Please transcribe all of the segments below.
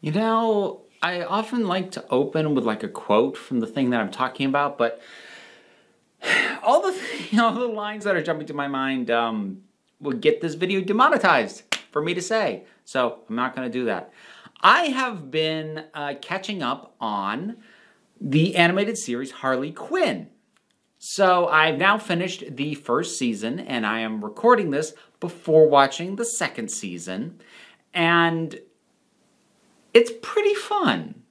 You know, I often like to open with like a quote from the thing that I'm talking about, but all the all the lines that are jumping to my mind would get this video demonetized for me to say. So I'm not going to do that. I have been catching up on the animated series Harley Quinn. So I've now finished the first season, and I am recording this before watching the second season. And it's pretty fun.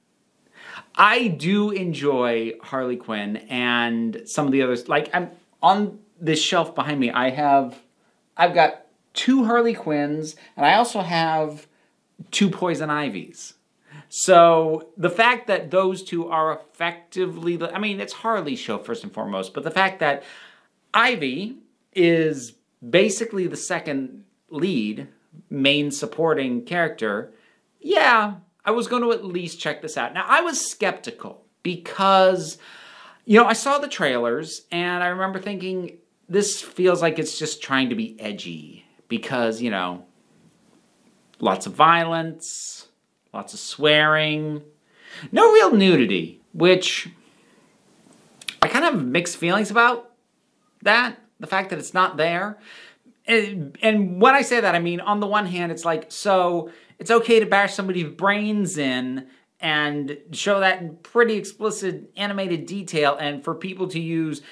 I do enjoy Harley Quinn and some of the others. Like, I'm on this shelf behind me, I've got 2 Harley Quinns, and I also have 2 Poison Ivies. So the fact that those 2 are effectively, I mean, it's Harley's show first and foremost, but the fact that Ivy is basically the second lead, main supporting character, yeah, I was going to at least check this out. Now, I was skeptical because, you know, I saw the trailers and I remember thinking, this feels like it's just trying to be edgy because, you know, lots of violence, lots of swearing, no real nudity, which I kind of have mixed feelings about that, the fact that it's not there. And when I say that, I mean, on the one hand, it's like, so it's okay to bash somebody's brains in and show that in pretty explicit animated detail, and for people to use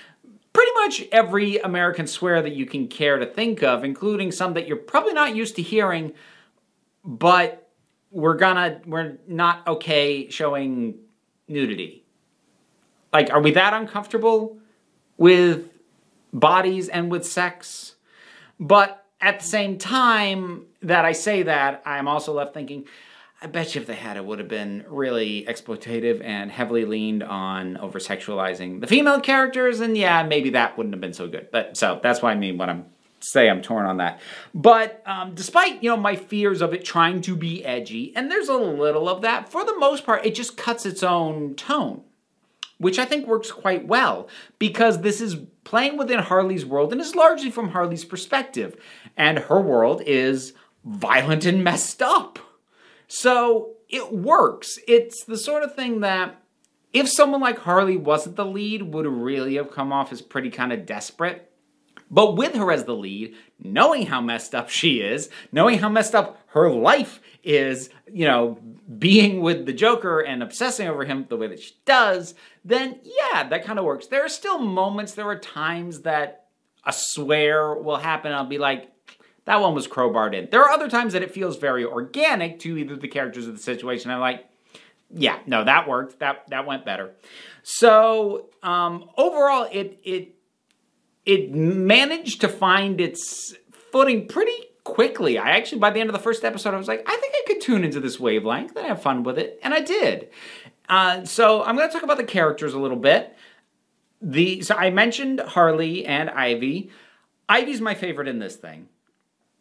pretty much every American swear that you can care to think of, including some that you're probably not used to hearing, but we're not okay showing nudity. Like, are we that uncomfortable with bodies and with sex? But at the same time that I say that, I'm also left thinking, I bet you if they had, it would have been really exploitative and heavily leaned on over-sexualizing the female characters, and yeah, maybe that wouldn't have been so good. But so that's what I mean when I'm torn on that. But despite, you know, my fears of it trying to be edgy, and there's a little of that, for the most part, it just cuts its own tone, which I think works quite well, because this is playing within Harley's world and is largely from Harley's perspective. And her world is violent and messed up. So it works. It's the sort of thing that if someone like Harley wasn't the lead, would really have come off as pretty kind of desperate. But with her as the lead, knowing how messed up she is, knowing how messed up her life is, you know, being with the Joker and obsessing over him the way that she does, then yeah, that kind of works. There are still moments, there are times that a swear will happen and I'll be like, that one was crowbarred in. There are other times that it feels very organic to either the characters or the situation. I'm like, yeah, no, that worked. That went better. So overall, it managed to find its footing pretty quickly. I actually, by the end of the first episode, I was like, I think I could tune into this wavelength and have fun with it, and I did. So I'm going to talk about the characters a little bit. So I mentioned Harley and Ivy. Ivy's my favorite in this thing,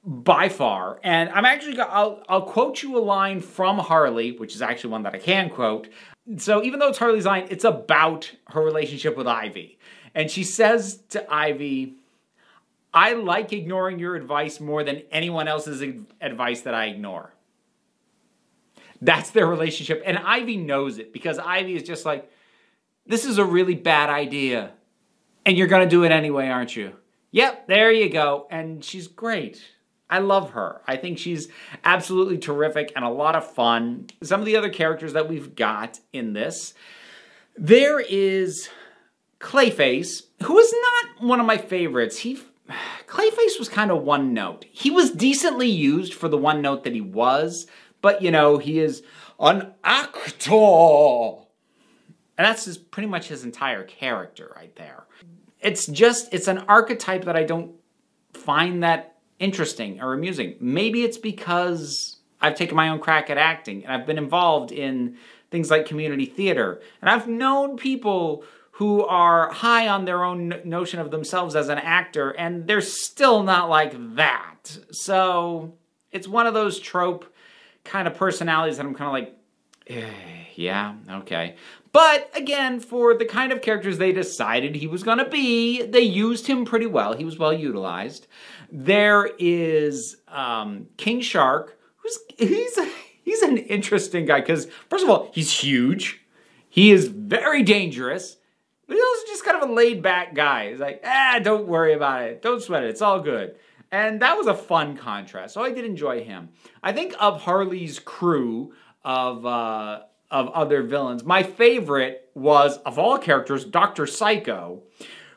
by far. And I'm actually, I'll quote you a line from Harley, which is actually one that I can quote. So even though it's Harley's line, it's about her relationship with Ivy. And she says to Ivy, I like ignoring your advice more than anyone else's advice that I ignore. That's their relationship. And Ivy knows it because Ivy is just like, this is a really bad idea. And you're going to do it anyway, aren't you? Yep, there you go. And she's great. I love her. I think she's absolutely terrific and a lot of fun. Some of the other characters that we've got in this, there is Clayface, who is not one of my favorites. Clayface was kind of one note. He was decently used for the one note that he was, but you know, he is an actor. And that's pretty much his entire character right there. It's an archetype that I don't find that interesting or amusing. Maybe it's because I've taken my own crack at acting and I've been involved in things like community theater. And I've known people who are high on their own notion of themselves as an actor, and they're still not like that. So it's one of those trope kind of personalities that I'm kind of like, yeah, okay. But again, for the kind of characters they decided he was going to be, they used him pretty well. He was well utilized. There is King Shark, he's he's an interesting guy because, first of all, he's huge. He is very dangerous. But he's also just kind of a laid-back guy. He's like, don't worry about it. Don't sweat it. It's all good. And that was a fun contrast. So I did enjoy him. I think of Harley's crew of other villains, my favorite was, of all characters, Dr. Psycho,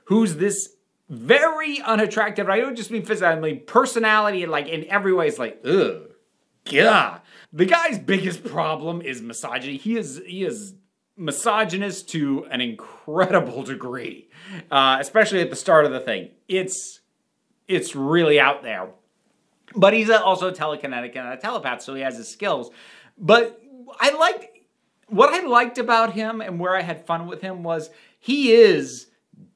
who's this very unattractive, I don't just mean physically, I mean personality, and like in every way, it's like, ugh, yeah. The guy's biggest problem is misogyny. He is misogynist to an incredible degree, especially at the start of the thing. It's really out there. But he's also telekinetic and a telepath, so he has his skills. But what I liked about him and where I had fun with him was he is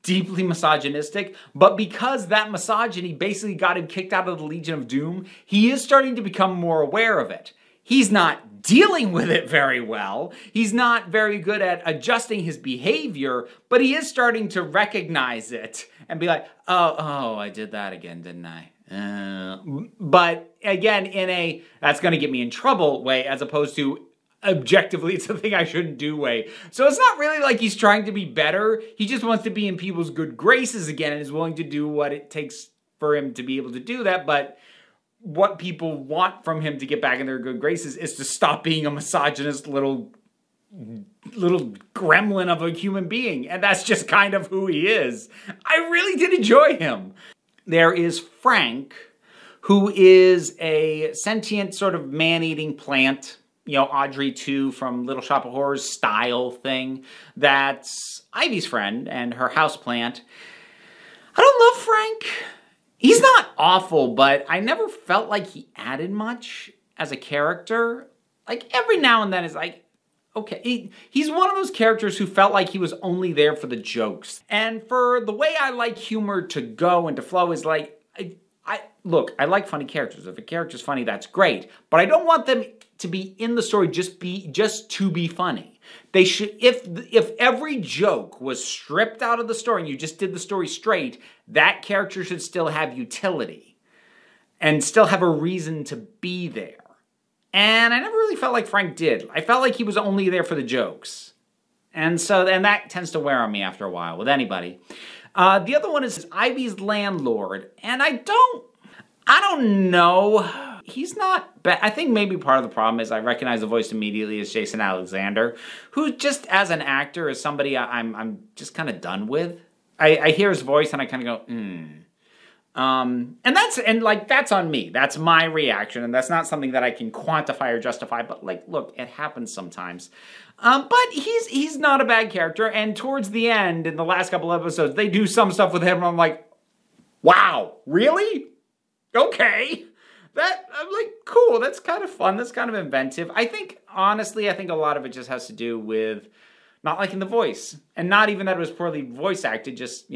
deeply misogynistic, but because that misogyny basically got him kicked out of the Legion of Doom, he is starting to become more aware of it. He's not dealing with it very well. He's not very good at adjusting his behavior, but he is starting to recognize it and be like, oh, I did that again, didn't I? But again, in a that's going to get me in trouble way, as opposed to objectively it's a thing I shouldn't do way. So it's not really like he's trying to be better. He just wants to be in people's good graces again and is willing to do what it takes for him to be able to do that. But what people want from him to get back in their good graces is to stop being a misogynist little gremlin of a human being. And that's just kind of who he is. I really did enjoy him. There is Frank, who is a sentient sort of man-eating plant, you know, Audrey 2 from Little Shop of Horrors style thing. That's Ivy's friend and her houseplant. I don't love Frank. He's not awful, but I never felt like he added much as a character. Like, every now and then it's like, okay, he's one of those characters who felt like he was only there for the jokes. And for the way I like humor to go and to flow is like, look, I like funny characters. If a character's funny, that's great. But I don't want them to be in the story just to be funny. They should, if every joke was stripped out of the story and you just did the story straight, that character should still have utility and still have a reason to be there. And I never really felt like Frank did. I felt like he was only there for the jokes. And that tends to wear on me after a while with anybody. The other one is Ivy's landlord. And I don't know. He's not bad. I think maybe part of the problem is I recognize the voice immediately as Jason Alexander, who just as an actor is somebody I'm just kind of done with. I hear his voice and I kind of go, and that's on me. That's my reaction, and that's not something that I can quantify or justify. But like, look, it happens sometimes. But he's not a bad character. And towards the end, in the last couple episodes, they do some stuff with him, and I'm like, wow, really? Okay. I'm like, cool. That's kind of fun. That's kind of inventive. Honestly, I think a lot of it just has to do with not liking the voice, and not even that it was poorly voice acted. Just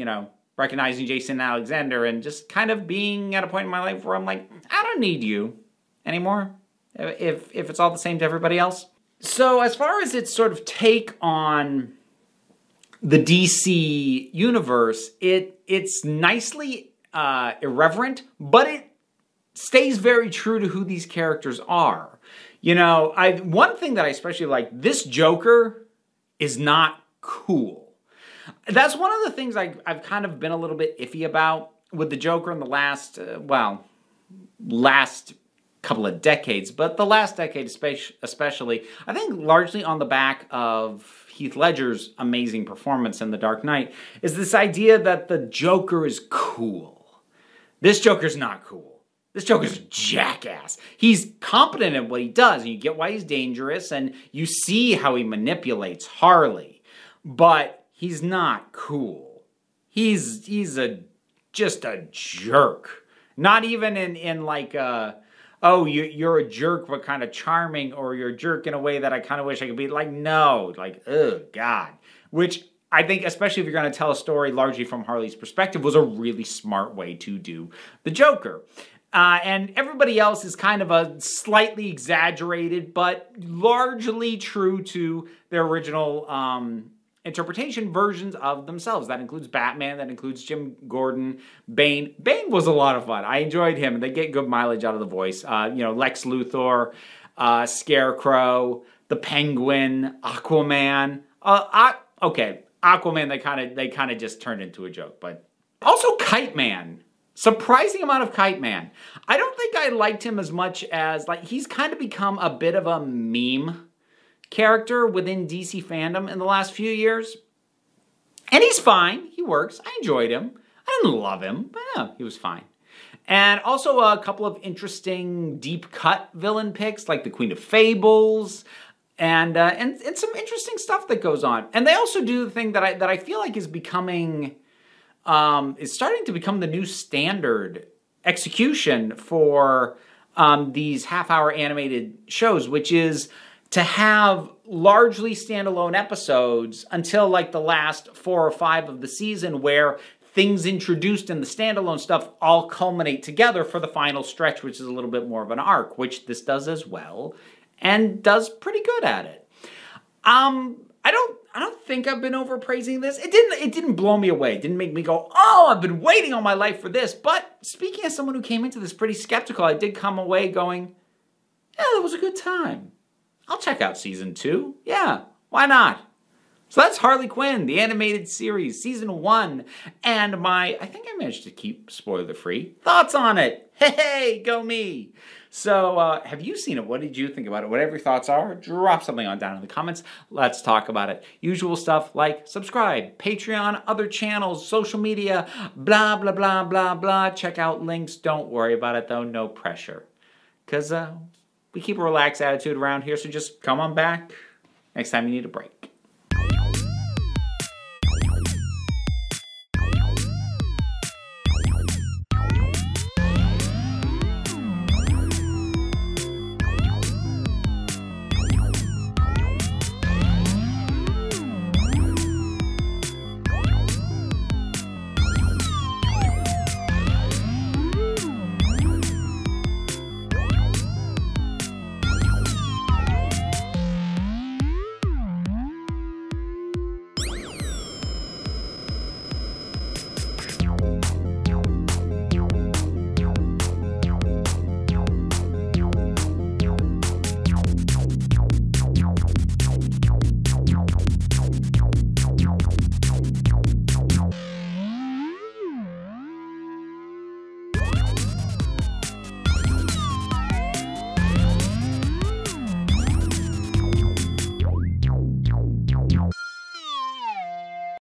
recognizing Jason Alexander and just kind of being at a point in my life where I'm like, I don't need you anymore if it's all the same to everybody else. So as far as its sort of take on the DC universe, it's nicely irreverent, but it stays very true to who these characters are. One thing that I especially like, this Joker is not cool. That's one of the things I've kind of been a little bit iffy about with the Joker in the last couple of decades, but the last decade especially, I think largely on the back of Heath Ledger's amazing performance in The Dark Knight, is this idea that the Joker is cool. This Joker's not cool. This Joker's a jackass. He's competent at what he does, and you get why he's dangerous, and you see how he manipulates Harley, but he's not cool. He's just a jerk. Not even in like you're a jerk but kind of charming, or you're a jerk in a way that I kind of wish I could be. Like, no, like, oh God. Which I think, especially if you're going to tell a story largely from Harley's perspective, was a really smart way to do the Joker. And everybody else is kind of a slightly exaggerated, but largely true to their original interpretation versions of themselves. That includes Batman, that includes Jim Gordon, Bane. Bane was a lot of fun. I enjoyed him, and they get good mileage out of the voice. Lex Luthor. Scarecrow, the Penguin, Aquaman. Okay, Aquaman, they kind of just turned into a joke, but also Kite Man. Surprising amount of Kite Man. I don't think I liked him as much as, like, he's kind of become a bit of a meme character within DC fandom in the last few years. And he's fine. He works. I enjoyed him. I didn't love him, but yeah, he was fine. And also a couple of interesting deep cut villain picks, like the Queen of Fables, and some interesting stuff that goes on. And they also do the thing that I feel like is becoming, is starting to become the new standard execution for these half-hour animated shows, which is to have largely standalone episodes until like the last 4 or 5 of the season, where things introduced in the standalone stuff all culminate together for the final stretch, which is a little bit more of an arc, which this does as well, and does pretty good at it. I don't think I've been overpraising this. It didn't blow me away. It didn't make me go, oh, I've been waiting all my life for this. But speaking as someone who came into this pretty skeptical, I did come away going, yeah, that was a good time. I'll check out season 2. Yeah, why not? So that's Harley Quinn, the animated series, season 1, and I think I managed to keep spoiler-free thoughts on it. Hey, go me! So, have you seen it? What did you think about it? Whatever your thoughts are, drop something on down in the comments. Let's talk about it. Usual stuff like subscribe, Patreon, other channels, social media, blah, blah, blah, blah, blah. Check out links. Don't worry about it, though. No pressure. Because we keep a relaxed attitude around here, so just come on back next time you need a break.